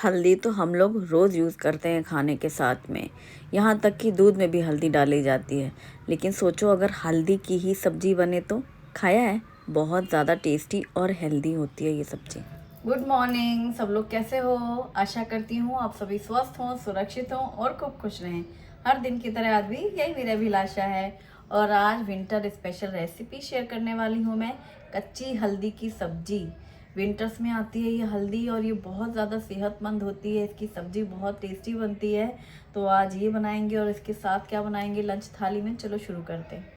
हल्दी तो हम लोग रोज़ यूज़ करते हैं खाने के साथ में। यहाँ तक कि दूध में भी हल्दी डाली जाती है। लेकिन सोचो अगर हल्दी की ही सब्ज़ी बने तो। खाया है? बहुत ज़्यादा टेस्टी और हेल्दी होती है ये सब्ज़ी। गुड मॉर्निंग, सब लोग कैसे हो? आशा करती हूँ आप सभी स्वस्थ हों, सुरक्षित हों और खूब खुश रहें। हर दिन की तरह आज भी यही मेरी अभिलाषा है और आज विंटर स्पेशल रेसिपी शेयर करने वाली हूँ मैं, कच्ची हल्दी की सब्ज़ी। विंटर्स में आती है ये हल्दी और ये बहुत ज़्यादा सेहतमंद होती है। इसकी सब्ज़ी बहुत टेस्टी बनती है। तो आज ये बनाएंगे और इसके साथ क्या बनाएंगे लंच थाली में, चलो शुरू करते हैं।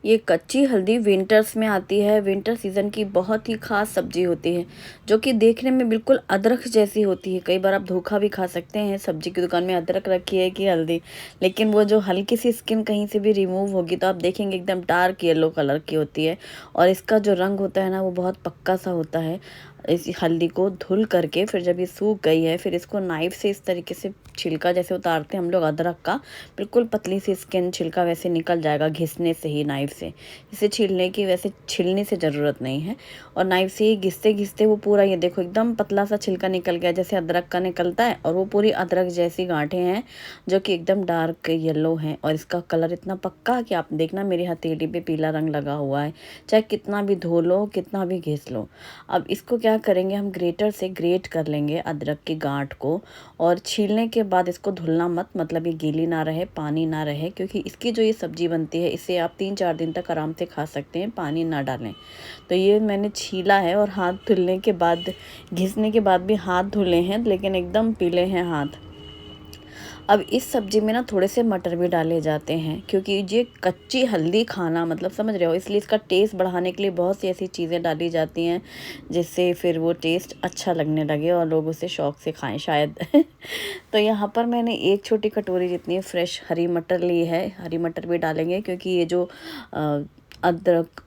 ये कच्ची हल्दी विंटर्स में आती है। विंटर सीज़न की बहुत ही ख़ास सब्ज़ी होती है जो कि देखने में बिल्कुल अदरक जैसी होती है। कई बार आप धोखा भी खा सकते हैं, सब्ज़ी की दुकान में अदरक रखी है कि हल्दी, लेकिन वो जो हल्की सी स्किन कहीं से भी रिमूव होगी तो आप देखेंगे एकदम डार्क येलो कलर की होती है और इसका जो रंग होता है ना वो बहुत पक्का सा होता है। इस हल्दी को धुल करके फिर जब ये सूख गई है फिर इसको नाइफ से इस तरीके से छिलका जैसे उतारते हैं हम लोग अदरक का, बिल्कुल पतली सी स्किन छिलका वैसे निकल जाएगा घिसने से ही नाइफ से। इसे छीलने की वैसे छीलने से ज़रूरत नहीं है और नाइफ से ही घिसते घिसते वो पूरा ये देखो एकदम पतला सा छिलका निकल गया जैसे अदरक का निकलता है और वो पूरी अदरक जैसी गांठें हैं जो कि एकदम डार्क येलो हैं और इसका कलर इतना पक्का कि आप देखना मेरी हथेली पे पीला रंग लगा हुआ है, चाहे कितना भी धो लो कितना भी घिस लो। अब इसको क्या करेंगे, हम ग्रेटर से ग्रेट कर लेंगे अदरक की गांठ को और छीलने के बाद इसको धुलना मत, मतलब ये गीली ना रहे, पानी ना रहे, क्योंकि इसकी जो ये सब्ज़ी बनती है इसे आप 3-4 दिन तक आराम से खा सकते हैं, पानी ना डालें। तो ये मैंने छीला है और हाथ धुलने के बाद, घिसने के बाद भी हाथ धुले हैं लेकिन एकदम पीले हैं हाथ। अब इस सब्ज़ी में ना थोड़े से मटर भी डाले जाते हैं क्योंकि ये कच्ची हल्दी खाना, मतलब समझ रहे हो, इसलिए इसका टेस्ट बढ़ाने के लिए बहुत सी ऐसी चीज़ें डाली जाती हैं जिससे फिर वो टेस्ट अच्छा लगने लगे और लोग उसे शौक़ से खाएं शायद। तो यहाँ पर मैंने एक छोटी कटोरी जितनी फ्रेश हरी मटर ली है। हरी मटर भी डालेंगे क्योंकि ये जो अदरक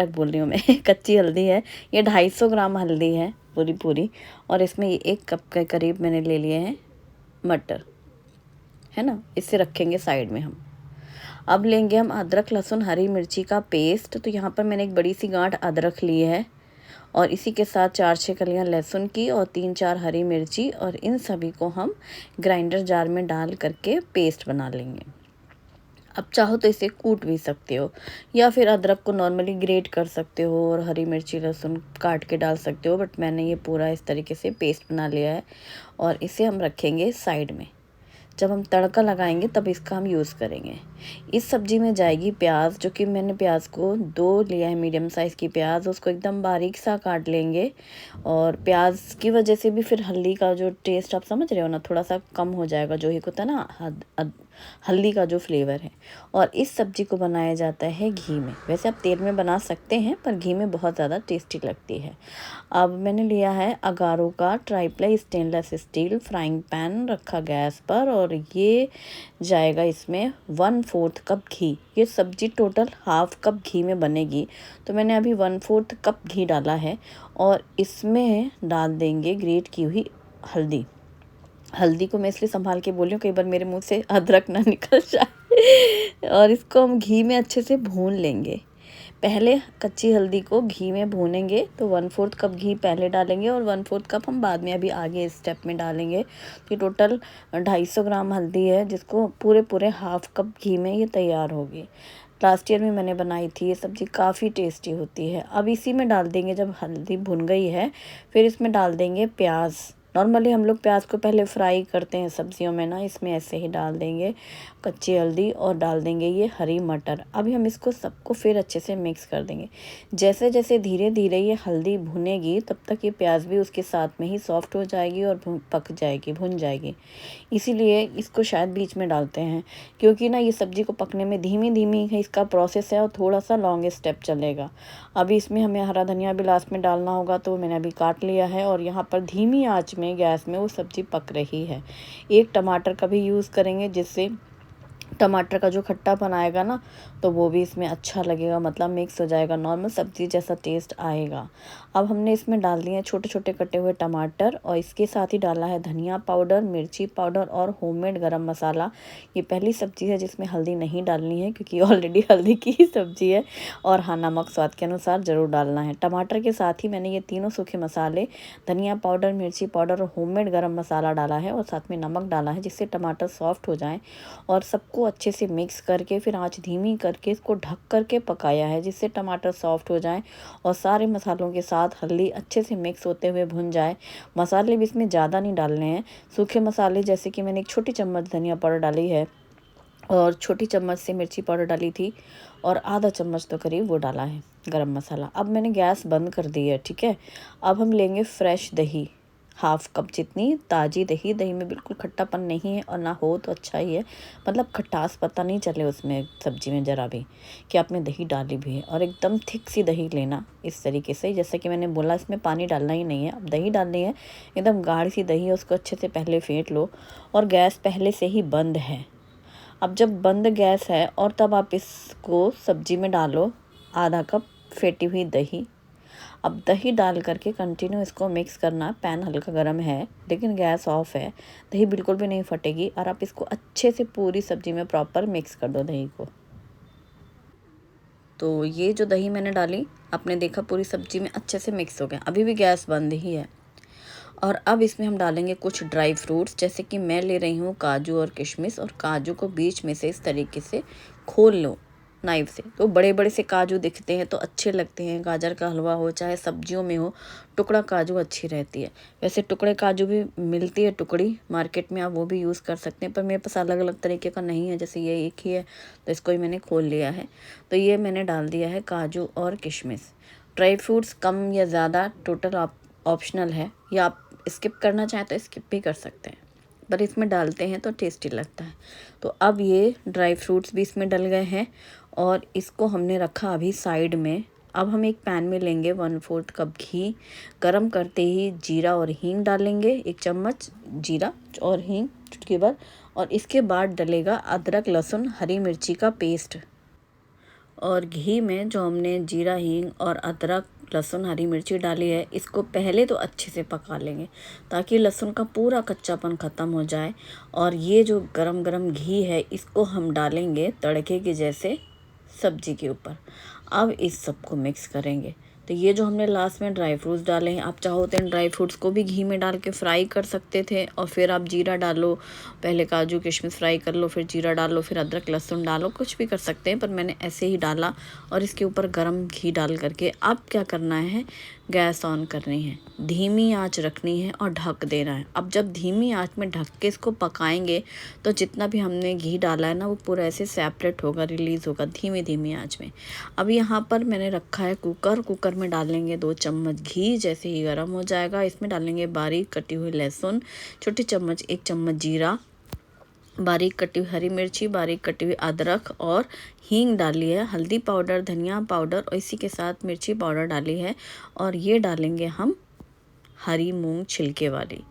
बोल रही हूँ मैं कच्ची हल्दी है, ये 250 ग्राम हल्दी है पूरी पूरी और इसमें ये 1 कप के करीब मैंने ले लिए हैं मटर, है ना। इसे रखेंगे साइड में हम। अब लेंगे हम अदरक लहसुन हरी मिर्ची का पेस्ट। तो यहाँ पर मैंने एक बड़ी सी गांठ अदरक ली है और इसी के साथ 4-6 कलियां लहसुन की और 3-4 हरी मिर्ची और इन सभी को हम ग्राइंडर जार में डाल करके पेस्ट बना लेंगे। अब चाहो तो इसे कूट भी सकते हो या फिर अदरक को नॉर्मली ग्रेट कर सकते हो और हरी मिर्ची लहसुन काट के डाल सकते हो, बट मैंने ये पूरा इस तरीके से पेस्ट बना लिया है और इसे हम रखेंगे साइड में। जब हम तड़का लगाएंगे तब इसका हम यूज़ करेंगे। इस सब्ज़ी में जाएगी प्याज, जो कि मैंने प्याज को 2 लिया है, मीडियम साइज़ की प्याज, उसको एकदम बारीक सा काट लेंगे और प्याज की वजह से भी फिर हल्दी का जो टेस्ट आप समझ रहे हो ना थोड़ा सा कम हो जाएगा, जो ही होता है ना हल्दी का जो फ्लेवर है। और इस सब्ज़ी को बनाया जाता है घी में, वैसे आप तेल में बना सकते हैं पर घी में बहुत ज़्यादा टेस्टी लगती है। अब मैंने लिया है अगारो का tri-ply stainless steel frying pan रखा गैस पर और ये जाएगा इसमें 1/4 कप घी। ये सब्ज़ी टोटल 1/2 कप घी में बनेगी तो मैंने अभी 1/4 कप घी डाला है और इसमें डाल देंगे ग्रेट की हुई हल्दी। हल्दी को मैं इसलिए संभाल के बोल रही हूँ कई बार मेरे मुंह से अदरक ना निकल जाए और इसको हम घी में अच्छे से भून लेंगे। पहले कच्ची हल्दी को घी में भूनेंगे तो 1/4 कप घी पहले डालेंगे और 1/4 कप हम बाद में अभी आगे स्टेप में डालेंगे। तो टोटल 250 ग्राम हल्दी है जिसको पूरे 1/2 कप घी में ये तैयार होगी। लास्ट ईयर में मैंने बनाई थी ये सब्ज़ी, काफ़ी टेस्टी होती है। अब इसी में डाल देंगे, जब हल्दी भुन गई है फिर इसमें डाल देंगे प्याज। नॉर्मली हम लोग प्याज को पहले फ्राई करते हैं सब्जियों में ना, इसमें ऐसे ही डाल देंगे कच्ची हल्दी और डाल देंगे ये हरी मटर। अभी हम इसको सबको फिर अच्छे से मिक्स कर देंगे। जैसे जैसे धीरे धीरे ये हल्दी भुनेगी तब तक ये प्याज भी उसके साथ में ही सॉफ्ट हो जाएगी और पक जाएगी, भुन जाएगी। इसीलिए इसको शायद बीच में डालते हैं क्योंकि ना ये सब्ज़ी को पकने में धीमी धीमी है इसका प्रोसेस है और थोड़ा सा लॉन्ग स्टेप चलेगा। अभी इसमें हमें हरा धनिया भी लास्ट में डालना होगा तो मैंने अभी काट लिया है और यहाँ पर धीमी आंच में गैस में वो सब्ज़ी पक रही है। 1 टमाटर का भी यूज़ करेंगे जिससे टमाटर का जो खट्टापन आएगा ना, तो वो भी इसमें अच्छा लगेगा, मतलब मिक्स हो जाएगा, नॉर्मल सब्ज़ी जैसा टेस्ट आएगा। अब हमने इसमें डाल दिए हैं छोटे छोटे कटे हुए टमाटर, और इसके साथ ही डाला है धनिया पाउडर, मिर्ची पाउडर और होममेड गरम मसाला। ये पहली सब्ज़ी है जिसमें हल्दी नहीं डालनी है, क्योंकि ऑलरेडी हल्दी की ही सब्ज़ी है। और हाँ, नमक स्वाद के अनुसार ज़रूर डालना है। टमाटर के साथ ही मैंने ये तीनों सूखे मसाले, धनिया पाउडर, मिर्ची पाउडर और होममेड गरम मसाला डाला है, और साथ में नमक डाला है, जिससे टमाटर सॉफ्ट हो जाएँ। और सबको अच्छे से मिक्स करके फिर आंच धीमी करके इसको ढक करके पकाया है, जिससे टमाटर सॉफ्ट हो जाएं और सारे मसालों के साथ हल्दी अच्छे से मिक्स होते हुए भुन जाए। मसाले भी इसमें ज़्यादा नहीं डालने हैं। सूखे मसाले जैसे कि मैंने 1 छोटी चम्मच धनिया पाउडर डाली है, और छोटी चम्मच से मिर्ची पाउडर डाली थी, और आधा चम्मच तो करीब वो डाला है गरम मसाला। अब मैंने गैस बंद कर दी है, ठीक है। अब हम लेंगे फ्रेश दही, 1/2 कप जितनी ताज़ी दही। दही में बिल्कुल खट्टापन नहीं है, और ना हो तो अच्छा ही है, मतलब खटास पता नहीं चले उसमें सब्जी में ज़रा भी कि आपने दही डाली भी है। और एकदम थिक सी दही लेना, इस तरीके से, जैसे कि मैंने बोला इसमें पानी डालना ही नहीं है। अब दही डालनी है, एकदम गाढ़ी सी दही है, उसको अच्छे से पहले फेंट लो। और गैस पहले से ही बंद है। अब जब बंद गैस है, और तब आप इसको सब्जी में डालो आधा कप फेंटी हुई दही। अब दही डाल करके कंटिन्यू इसको मिक्स करना। पैन हल्का गर्म है, लेकिन गैस ऑफ है। दही बिल्कुल भी नहीं फटेगी, और आप इसको अच्छे से पूरी सब्जी में प्रॉपर मिक्स कर दो दही को। तो ये जो दही मैंने डाली, आपने देखा पूरी सब्जी में अच्छे से मिक्स हो गया। अभी भी गैस बंद ही है। और अब इसमें हम डालेंगे कुछ ड्राई फ्रूट्स, जैसे कि मैं ले रही हूँ काजू और किशमिश। और काजू को बीच में से इस तरीके से खोल लो नाइफ से। तो बड़े बड़े से काजू दिखते हैं तो अच्छे लगते हैं, गाजर का हलवा हो चाहे सब्जियों में हो, टुकड़ा काजू अच्छी रहती है। वैसे टुकड़े काजू भी मिलती है टुकड़ी मार्केट में, आप वो भी यूज़ कर सकते हैं, पर मेरे पास अलग अलग तरीके का नहीं है, जैसे ये एक ही है तो इसको ही मैंने खोल लिया है। तो ये मैंने डाल दिया है काजू और किशमिश। ड्राई फ्रूट्स कम या ज़्यादा टोटल आप ऑप्शनल है, या आप स्किप करना चाहें तो स्किप भी कर सकते हैं, पर इसमें डालते हैं तो टेस्टी लगता है। तो अब ये ड्राई फ्रूट्स भी इसमें डल गए हैं, और इसको हमने रखा अभी साइड में। अब हम एक पैन में लेंगे 1/4 कप घी। गरम करते ही जीरा और हींग डालेंगे, 1 चम्मच जीरा और हींग चुटकी भर। और इसके बाद डलेगा अदरक लहसुन हरी मिर्ची का पेस्ट। और घी में जो हमने जीरा हींग और अदरक लहसुन हरी मिर्ची डाली है, इसको पहले तो अच्छे से पका लेंगे, ताकि लहसुन का पूरा कच्चापन ख़त्म हो जाए। और ये जो गरम गरम घी है, इसको हम डालेंगे तड़के के जैसे सब्जी के ऊपर। अब इस सबको मिक्स करेंगे। तो ये जो हमने लास्ट में ड्राई फ्रूट्स डाले हैं, आप चाहो तो इन ड्राई फ्रूट्स को भी घी में डाल के फ्राई कर सकते थे, और फिर आप जीरा डालो, पहले काजू किशमिश फ्राई कर लो, फिर जीरा डालो, फिर अदरक लहसुन डालो, कुछ भी कर सकते हैं, पर मैंने ऐसे ही डाला। और इसके ऊपर गरम घी डाल करके अब क्या करना है, गैस ऑन करनी है, धीमी आंच रखनी है और ढक देना है। अब जब धीमी आंच में ढक के इसको पकाएंगे, तो जितना भी हमने घी डाला है ना, वो पूरा ऐसे सेपरेट होगा, रिलीज़ होगा धीमी धीमी आंच में। अब यहाँ पर मैंने रखा है कुकर। कुकर में डालेंगे 2 चम्मच घी। जैसे ही गर्म हो जाएगा, इसमें डालेंगे बारीक कटी हुई लहसुन, छोटी चम्मच 1 चम्मच जीरा, बारीक कटी हुई हरी मिर्ची, बारीक कटी हुई अदरक और हींग डाली है, हल्दी पाउडर, धनिया पाउडर, और इसी के साथ मिर्ची पाउडर डाली है। और ये डालेंगे हम हरी मूंग छिलके वाली।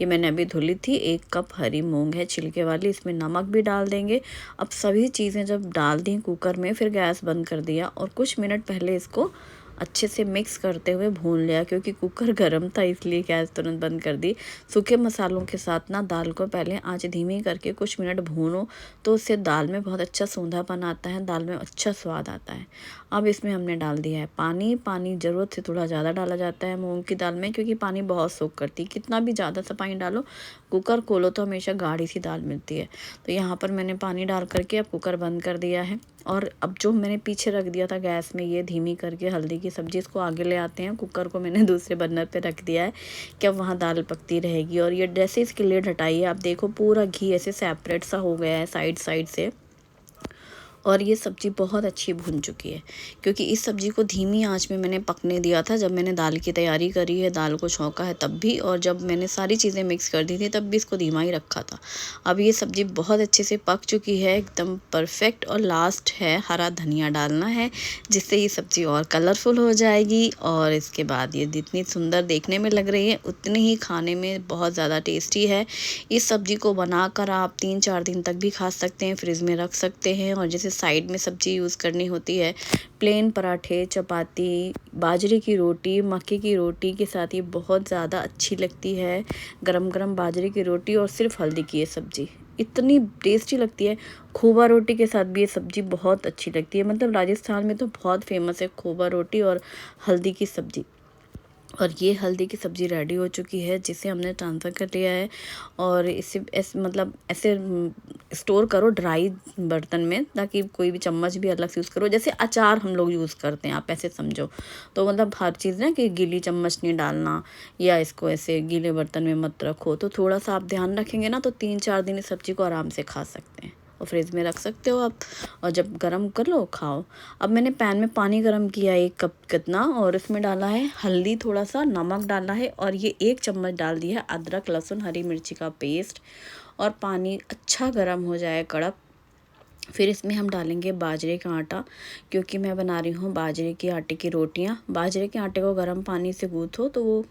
ये मैंने अभी धुली थी, 1 कप हरी मूंग है छिलके वाली। इसमें नमक भी डाल देंगे। अब सभी चीज़ें जब डाल दी कुकर में, फिर गैस बंद कर दिया, और कुछ मिनट पहले इसको अच्छे से मिक्स करते हुए भून लिया, क्योंकि कुकर गर्म था इसलिए गैस तुरंत बंद कर दी। सूखे मसालों के साथ ना दाल को पहले आंच धीमी करके कुछ मिनट भूनो, तो उससे दाल में बहुत अच्छा सूंधापन आता है, दाल में अच्छा स्वाद आता है। अब इसमें हमने डाल दिया है पानी। पानी ज़रूरत से थोड़ा ज़्यादा डाला जाता है मूंग की दाल में, क्योंकि पानी बहुत सोख करती है। कितना भी ज़्यादा सा पानी डालो, कुकर खोलो तो हमेशा गाढ़ी सी दाल मिलती है। तो यहाँ पर मैंने पानी डाल करके अब कुकर बंद कर दिया है। और अब जो मैंने पीछे रख दिया था गैस में, ये धीमी करके हल्दी की सब्ज़ी, इसको आगे ले आते हैं। कुकर को मैंने दूसरे बर्नर पे रख दिया है कि अब वहाँ दाल पकती रहेगी। और ये जैसे इसकी लिड हटाइए, आप देखो पूरा घी ऐसे सेपरेट सा हो गया है साइड साइड से। और ये सब्ज़ी बहुत अच्छी भुन चुकी है, क्योंकि इस सब्ज़ी को धीमी आंच में मैंने पकने दिया था जब मैंने दाल की तैयारी करी है, दाल को छौंका है तब भी, और जब मैंने सारी चीज़ें मिक्स कर दी थी तब भी इसको धीमा ही रखा था। अब ये सब्ज़ी बहुत अच्छे से पक चुकी है, एकदम परफेक्ट। और लास्ट है हरा धनिया डालना है, जिससे ये सब्ज़ी और कलरफुल हो जाएगी। और इसके बाद ये जितनी सुंदर देखने में लग रही है उतनी ही खाने में बहुत ज़्यादा टेस्टी है। इस सब्ज़ी को बनाकर आप 3-4 दिन तक भी खा सकते हैं, फ्रिज में रख सकते हैं। और जैसे साइड में सब्ज़ी यूज़ करनी होती है, प्लेन पराठे, चपाती, बाजरे की रोटी, मक्के की रोटी के साथ ये बहुत ज़्यादा अच्छी लगती है। गरम गरम बाजरे की रोटी और सिर्फ हल्दी की ये सब्ज़ी इतनी टेस्टी लगती है। खोबा रोटी के साथ भी ये सब्ज़ी बहुत अच्छी लगती है। मतलब राजस्थान में तो बहुत फेमस है खोबा रोटी और हल्दी की सब्ज़ी। और ये हल्दी की सब्ज़ी रेडी हो चुकी है, जिसे हमने ट्रांसफ़र कर लिया है। और इसे मतलब ऐसे स्टोर करो ड्राई बर्तन में, ताकि कोई भी चम्मच भी अलग से यूज़ करो, जैसे अचार हम लोग यूज़ करते हैं, आप ऐसे समझो। तो मतलब हर चीज़ ना कि गीली चम्मच नहीं डालना, या इसको ऐसे गीले बर्तन में मत रखो। तो थोड़ा सा आप ध्यान रखेंगे ना, तो 3-4 दिन इस सब्ज़ी को आराम से खा सकते हैं, और फ्रिज में रख सकते हो आप। और जब गरम कर लो खाओ। अब मैंने पैन में पानी गरम किया 1 कप कितना, और इसमें डाला है हल्दी, थोड़ा सा नमक डाला है, और ये 1 चम्मच डाल दिया है अदरक लहसुन हरी मिर्ची का पेस्ट। और पानी अच्छा गरम हो जाए कड़क, फिर इसमें हम डालेंगे बाजरे का आटा, क्योंकि मैं बना रही हूँ बाजरे के आटे की रोटियाँ। बाजरे के आटे को गर्म पानी से गूँथो तो वो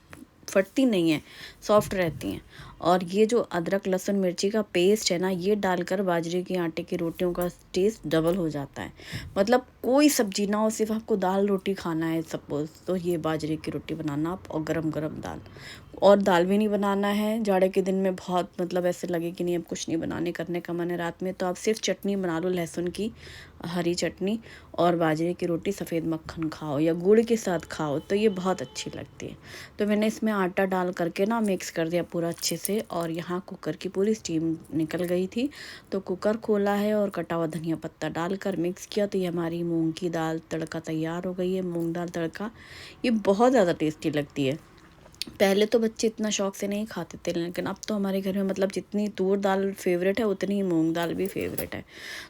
फटती नहीं है, सॉफ्ट रहती हैं। और ये जो अदरक लहसुन मिर्ची का पेस्ट है ना, ये डालकर बाजरे के आटे की रोटियों का टेस्ट डबल हो जाता है। मतलब कोई सब्जी ना हो, सिर्फ आपको दाल रोटी खाना है सपोज़, तो ये बाजरे की रोटी बनाना आप, और गरम गरम दाल। और दाल भी नहीं बनाना है जाड़े के दिन में, बहुत मतलब ऐसे लगे कि नहीं अब कुछ नहीं बनाने करने का मन है रात में, तो आप सिर्फ चटनी बना लो लहसुन की, हरी चटनी, और बाजरे की रोटी सफ़ेद मक्खन खाओ या गुड़ के साथ खाओ, तो ये बहुत अच्छी लगती है। तो मैंने इसमें आटा डाल करके ना मिक्स कर दिया पूरा अच्छे से। और यहाँ कुकर की पूरी स्टीम निकल गई थी, तो कुकर खोला है और कटा हुआ धनिया पत्ता डालकर मिक्स किया, तो ये हमारी मूंग की दाल तड़का तैयार हो गई है। मूंग दाल तड़का ये बहुत ज़्यादा टेस्टी लगती है। पहले तो बच्चे इतना शौक से नहीं खाते थे, लेकिन अब तो हमारे घर में मतलब जितनी तूर दाल फेवरेट है उतनी ही मूंग दाल भी फेवरेट है।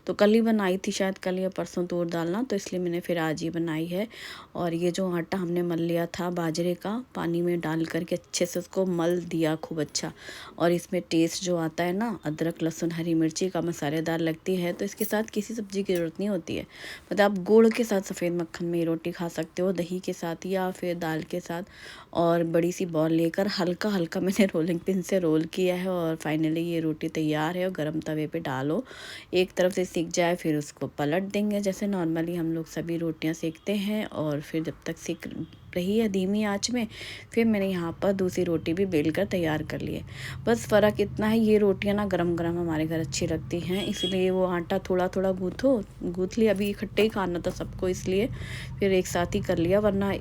तो कल ही बनाई थी, शायद कल या परसों तूर दाल ना, तो इसलिए मैंने फिर आज ही बनाई है। और ये जो आटा हमने मल लिया था बाजरे का, पानी में डाल करके अच्छे से उसको मल दिया खूब अच्छा। और इसमें टेस्ट जो आता है ना, अदरक लहसुन हरी मिर्ची का मसालेदार लगती है, तो इसके साथ किसी सब्ज़ी की ज़रूरत नहीं होती है। मतलब आप गुड़ के साथ सफ़ेद मक्खन में रोटी खा सकते हो, दही के साथ या फिर दाल के साथ। और बड़ी सी बॉल लेकर हल्का हल्का मैंने रोलिंग पिन से रोल किया है, और फाइनली ये रोटी तैयार है। और गरम तवे पे डालो, एक तरफ से सिक जाए फिर उसको पलट देंगे, जैसे नॉर्मली हम लोग सभी रोटियां सेकते हैं। और फिर जब तक सिक रही है धीमी आंच में, फिर मैंने यहाँ पर दूसरी रोटी भी बेल कर तैयार कर ली है। बस फ़र्क इतना है, ये रोटियां ना गरम गरम हमारे घर अच्छी लगती हैं, इसलिए वो आटा थोड़ा थोड़ा गूँथ लिया। अभी इकट्ठे ही खाना था सबको, इसलिए फिर एक साथ ही कर लिया, वरना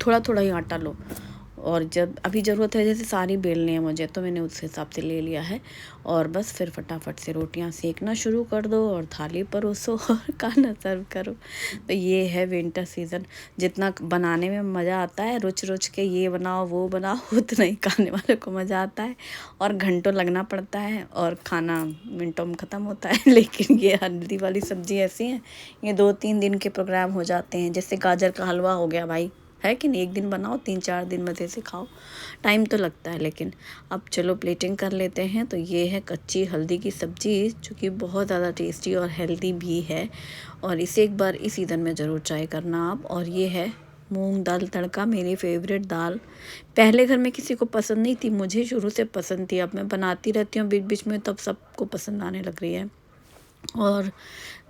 थोड़ा थोड़ा ही आटा लो। और जब अभी ज़रूरत है जैसे सारी बेलनी है मुझे, तो मैंने उस हिसाब से ले लिया है। और बस फिर फटाफट से रोटियां सेकना शुरू कर दो, और थाली परोसो और खाना सर्व करो। तो ये है विंटर सीज़न। जितना बनाने में मज़ा आता है, रुच के ये बनाओ वो बनाओ, उतना ही खाने वाले को मज़ा आता है। और घंटों लगना पड़ता है और खाना मिनटों में ख़त्म होता है। लेकिन ये हल्दी वाली सब्ज़ी ऐसी है, ये 2-3 दिन के प्रोग्राम हो जाते हैं। जैसे गाजर का हलवा हो गया भाई, है कि नहीं, एक दिन बनाओ 3-4 दिन मज़े से खाओ। टाइम तो लगता है लेकिन। अब चलो प्लेटिंग कर लेते हैं। तो ये है कच्ची हल्दी की सब्ज़ी, जो कि बहुत ज़्यादा टेस्टी और हेल्दी भी है, और इसे एक बार इस सीज़न में ज़रूर ट्राई करना आप। और ये है मूंग दाल तड़का, मेरी फेवरेट दाल। पहले घर में किसी को पसंद नहीं थी, मुझे शुरू से पसंद थी। अब मैं बनाती रहती हूँ बीच बीच में, तब सबको पसंद आने लग रही है। और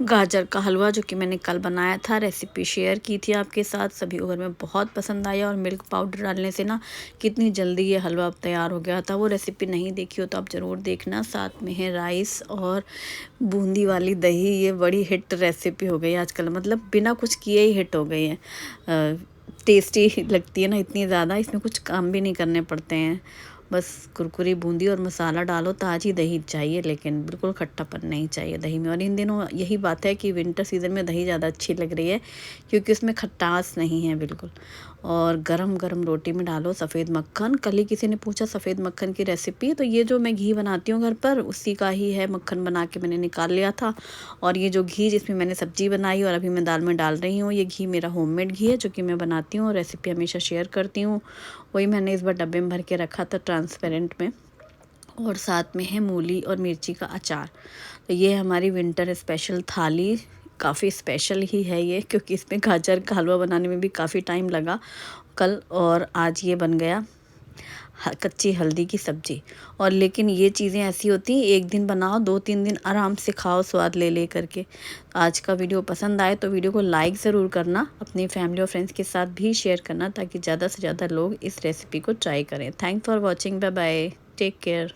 गाजर का हलवा, जो कि मैंने कल बनाया था, रेसिपी शेयर की थी आपके साथ, सभी को घर में बहुत पसंद आया। और मिल्क पाउडर डालने से ना कितनी जल्दी ये हलवा तैयार हो गया था। वो रेसिपी नहीं देखी हो तो आप ज़रूर देखना। साथ में है राइस और बूंदी वाली दही, ये बड़ी हिट रेसिपी हो गई आजकल, मतलब बिना कुछ किए ही हिट हो गई है। टेस्टी लगती है ना इतनी ज़्यादा, इसमें कुछ काम भी नहीं करने पड़ते हैं। बस कुरकुरी बूंदी और मसाला डालो, ताज़ी दही चाहिए, लेकिन बिल्कुल खट्टापन नहीं चाहिए दही में। और इन दिनों यही बात है कि विंटर सीज़न में दही ज़्यादा अच्छी लग रही है, क्योंकि उसमें खटास नहीं है बिल्कुल। और गरम गरम रोटी में डालो सफ़ेद मक्खन। कल ही किसी ने पूछा सफ़ेद मक्खन की रेसिपी, तो ये जो मैं घी बनाती हूँ घर पर, उसी का ही है, मक्खन बना के मैंने निकाल लिया था। और ये जो घी जिसमें मैंने सब्ज़ी बनाई और अभी मैं दाल में डाल रही हूँ, ये घी मेरा होममेड घी है, जो कि मैं बनाती हूँ, रेसिपी हमेशा शेयर करती हूँ। वही मैंने इस बार डब्बे में भर के रखा था ट्रांसपेरेंट में। और साथ में है मूली और मिर्ची का अचार। तो ये हमारी विंटर स्पेशल थाली, काफ़ी स्पेशल ही है ये, क्योंकि इसमें गाजर का हलवा बनाने में भी काफ़ी टाइम लगा कल, और आज ये बन गया कच्ची हल्दी की सब्ज़ी। और लेकिन ये चीज़ें ऐसी होती हैं, एक दिन बनाओ, 2-3 दिन आराम से खाओ स्वाद ले ले करके। आज का वीडियो पसंद आए तो वीडियो को लाइक ज़रूर करना, अपनी फैमिली और फ्रेंड्स के साथ भी शेयर करना, ताकि ज़्यादा से ज़्यादा लोग इस रेसिपी को ट्राई करें। Thanks for watching, bye bye, take care.